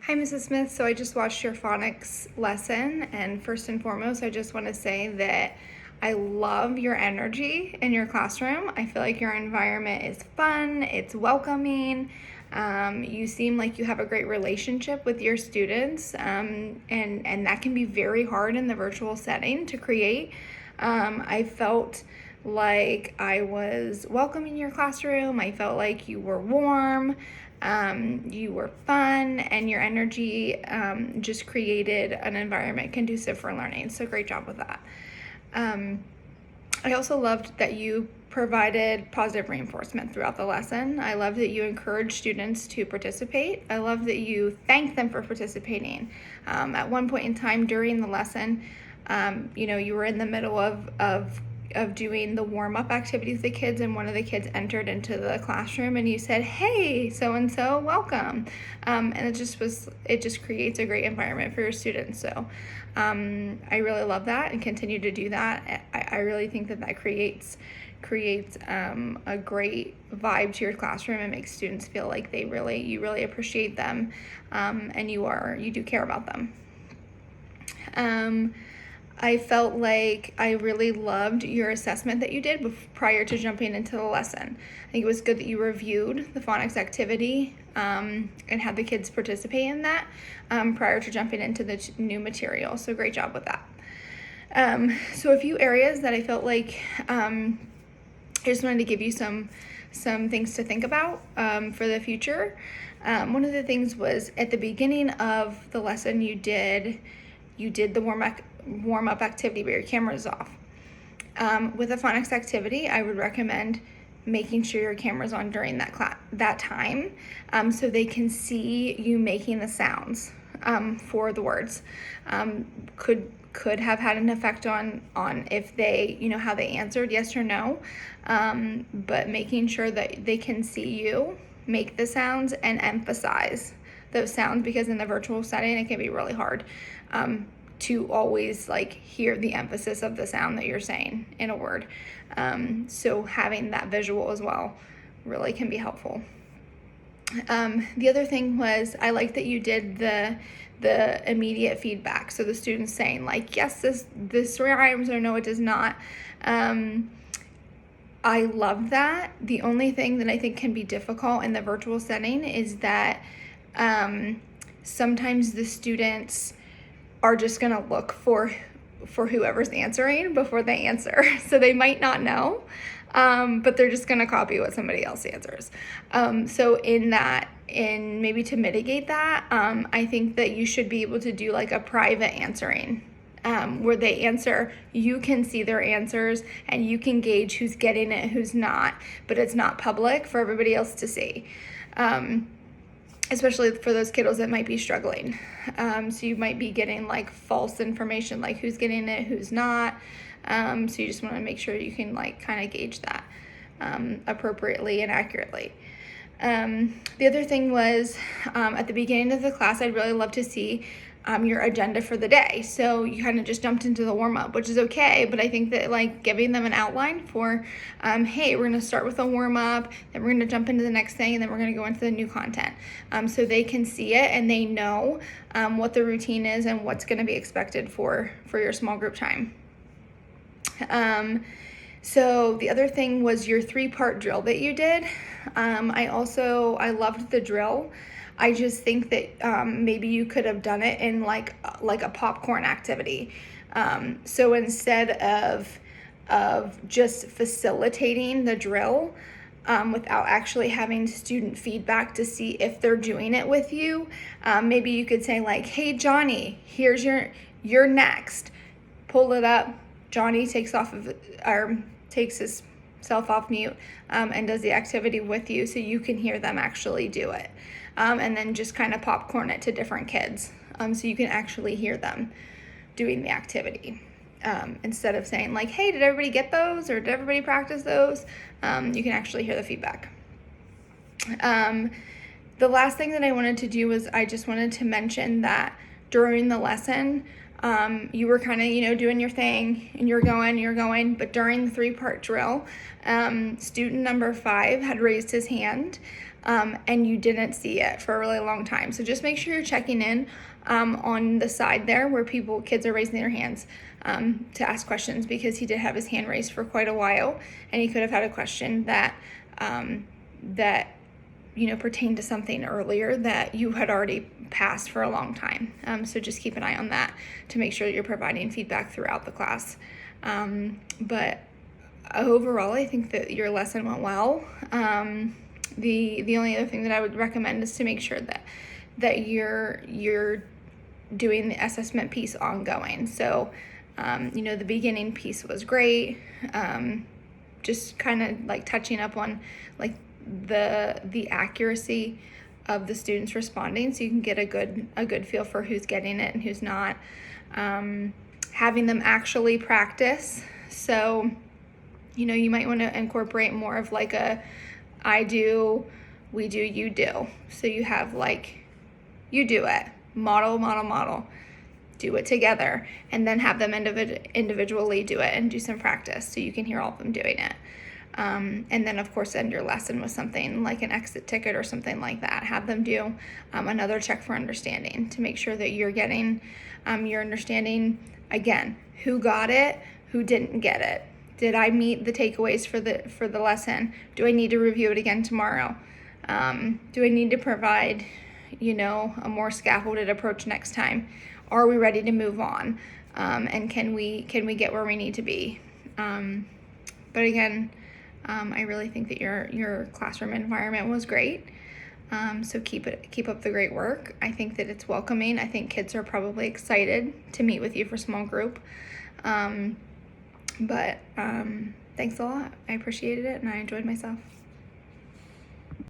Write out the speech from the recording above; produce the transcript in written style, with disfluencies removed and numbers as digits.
Hi, Mrs. Smith. So I just watched your phonics lesson, and first and foremost, I just want to say that I love your energy in your classroom. I feel like your environment is fun, it's welcoming. You seem like you have a great relationship with your students, and that can be very hard in the virtual setting to create. I felt like I was welcome in your classroom. I felt like you were warm. You were fun, and your energy just created an environment conducive for learning. So great job with that. I also loved that you provided positive reinforcement throughout the lesson. I love that you encouraged students to participate. I love that you thanked them for participating. At one point in time during the lesson, you were in the middle of doing the warm-up activity with the kids, and one of the kids entered into the classroom and you said, "Hey, so-and-so, welcome." And it just creates a great environment for your students. So I really love that and continue to do that. I really think that creates a great vibe to your classroom and makes students feel like you really appreciate them, and you do care about them. I felt like I really loved your assessment that you did prior to jumping into the lesson. I think it was good that you reviewed the phonics activity and had the kids participate in that prior to jumping into the new material. So great job with that. So a few areas that I felt like I just wanted to give you some things to think about for the future. One of the things was at the beginning of the lesson you did the warm-up activity where your camera is off. With a phonics activity, I would recommend making sure your camera's on during that time, so they can see you making the sounds for the words. Could have had an effect on if they, how they answered yes or no, but making sure that they can see you make the sounds and emphasize those sounds, because in the virtual setting it can be really hard to always hear the emphasis of the sound that you're saying in a word. So having that visual as well really can be helpful. The other thing was I like that you did the immediate feedback. So the students saying yes, this rhymes, or no, it does not. I love that. The only thing that I think can be difficult in the virtual setting is that sometimes the students are just going to look for whoever's answering before they answer. So they might not know, but they're just going to copy what somebody else answers. So in maybe to mitigate that, I think that you should be able to do a private answering, where they answer, you can see their answers and you can gauge who's getting it, who's not, but it's not public for everybody else to see. Especially for those kiddos that might be struggling. So you might be getting false information, who's getting it, who's not. So you just want to make sure you can kind of gauge that appropriately and accurately. The other thing was at the beginning of the class, I'd really love to see your agenda for the day. So you kind of just jumped into the warm-up, which is okay, but I think that giving them an outline for, hey, we're going to start with a warm-up, then we're going to jump into the next thing, and then we're going to go into the new content. So they can see it and they know what the routine is and what's going to be expected for your small group time. So the other thing was your 3-part drill that you did. I loved the drill. I just think that maybe you could have done it in like a popcorn activity. So instead of just facilitating the drill without actually having student feedback to see if they're doing it with you, maybe you could say "Hey Johnny, here's you're next." Pull it up. Johnny takes himself off mute and does the activity with you, so you can hear them actually do it. And then just kind of popcorn it to different kids, so you can actually hear them doing the activity. Instead of saying "Hey, did everybody get those?" or "Did everybody practice those?" You can actually hear the feedback. The last thing that I wanted to do was I just wanted to mention that during the lesson, you were kind of, doing your thing and you're going, but during the 3-part drill, student number 5 had raised his hand and you didn't see it for a really long time. So just make sure you're checking in on the side there where kids are raising their hands to ask questions, because he did have his hand raised for quite a while, and he could have had a question that pertained to something earlier that you had already passed for a long time. So just keep an eye on that to make sure that you're providing feedback throughout the class. But overall, I think that your lesson went well. The only other thing that I would recommend is to make sure that you're doing the assessment piece ongoing. So, the beginning piece was great. Just kind of like touching up on like the accuracy of the students responding, so you can get a good feel for who's getting it and who's not. Having them actually practice. So, you might want to incorporate more of like a I do, we do, you do. So you have like, you do it, model, do it together, and then have them individually do it and do some practice so you can hear all of them doing it. And then, of course, end your lesson with something like an exit ticket or something like that. Have them do another check for understanding to make sure that you're getting your understanding. Again, who got it, who didn't get it. Did I meet the takeaways for the lesson? Do I need to review it again tomorrow? Do I need to provide, a more scaffolded approach next time? Are we ready to move on? And can we get where we need to be? But again, I really think that your classroom environment was great. So keep up the great work. I think that it's welcoming. I think kids are probably excited to meet with you for small group. But thanks a lot. I appreciated it, and I enjoyed myself.